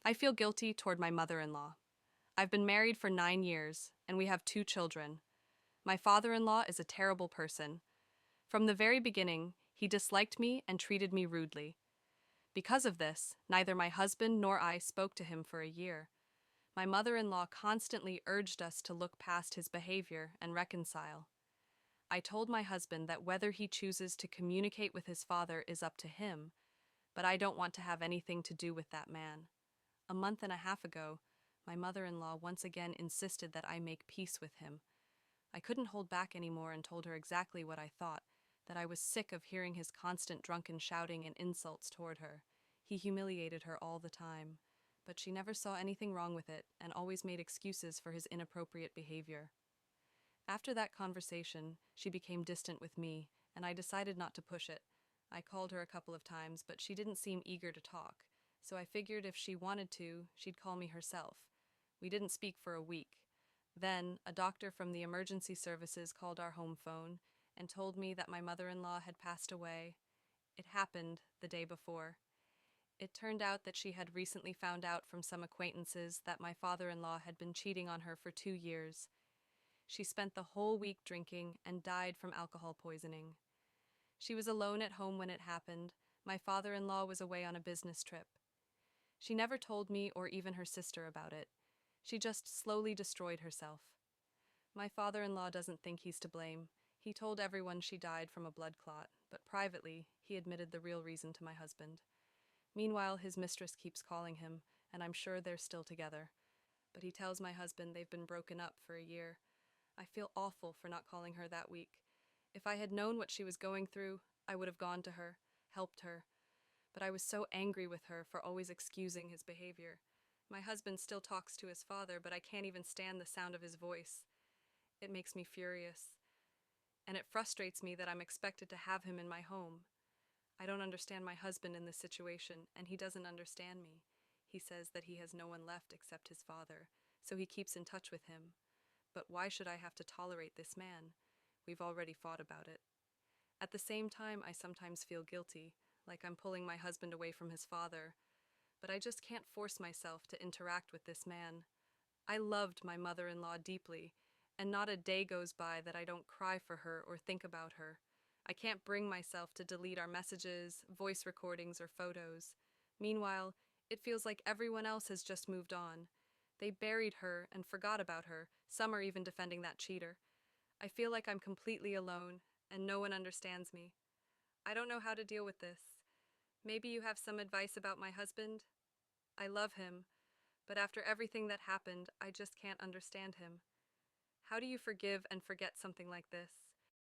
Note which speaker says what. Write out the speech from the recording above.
Speaker 1: I feel guilty toward my mother-in-law. I've been married for 9 years, and we have 2 children. My father-in-law is a terrible person. From the very beginning, he disliked me and treated me rudely. Because of this, neither my husband nor I spoke to him for a year. My mother-in-law constantly urged us to look past his behavior and reconcile. I told my husband that whether he chooses to communicate with his father is up to him, but I don't want to have anything to do with that man. A month and a half ago, my mother-in-law once again insisted that I make peace with him. I couldn't hold back anymore and told her exactly what I thought, that I was sick of hearing his constant drunken shouting and insults toward her. He humiliated her all the time, but she never saw anything wrong with it and always made excuses for his inappropriate behavior. After that conversation, she became distant with me, and I decided not to push it. I called her a couple of times, but she didn't seem eager to talk, so I figured if she wanted to, she'd call me herself. We didn't speak for a week. Then, a doctor from the emergency services called our home phone and told me that my mother-in-law had passed away. It happened the day before. It turned out that she had recently found out from some acquaintances that my father-in-law had been cheating on her for 2 years. She spent the whole week drinking and died from alcohol poisoning. She was alone at home when it happened. My father-in-law was away on a business trip. She never told me or even her sister about it. She just slowly destroyed herself. My father-in-law doesn't think he's to blame. He told everyone she died from a blood clot, but privately, he admitted the real reason to my husband. Meanwhile, his mistress keeps calling him, and I'm sure they're still together. But he tells my husband they've been broken up for a year. I feel awful for not calling her that week. If I had known what she was going through, I would have gone to her, helped her. But I was so angry with her for always excusing his behavior. My husband still talks to his father, but I can't even stand the sound of his voice. It makes me furious, and it frustrates me that I'm expected to have him in my home. I don't understand my husband in this situation, and he doesn't understand me. He says that he has no one left except his father, so he keeps in touch with him. But why should I have to tolerate this man? We've already fought about it. At the same time, I sometimes feel guilty, like I'm pulling my husband away from his father. But I just can't force myself to interact with this man. I loved my mother-in-law deeply, and not a day goes by that I don't cry for her or think about her. I can't bring myself to delete our messages, voice recordings, or photos. Meanwhile, it feels like everyone else has just moved on. They buried her and forgot about her. Some are even defending that cheater. I feel like I'm completely alone, and no one understands me. I don't know how to deal with this. Maybe you have some advice about my husband? I love him, but after everything that happened, I just can't understand him. How do you forgive and forget something like this?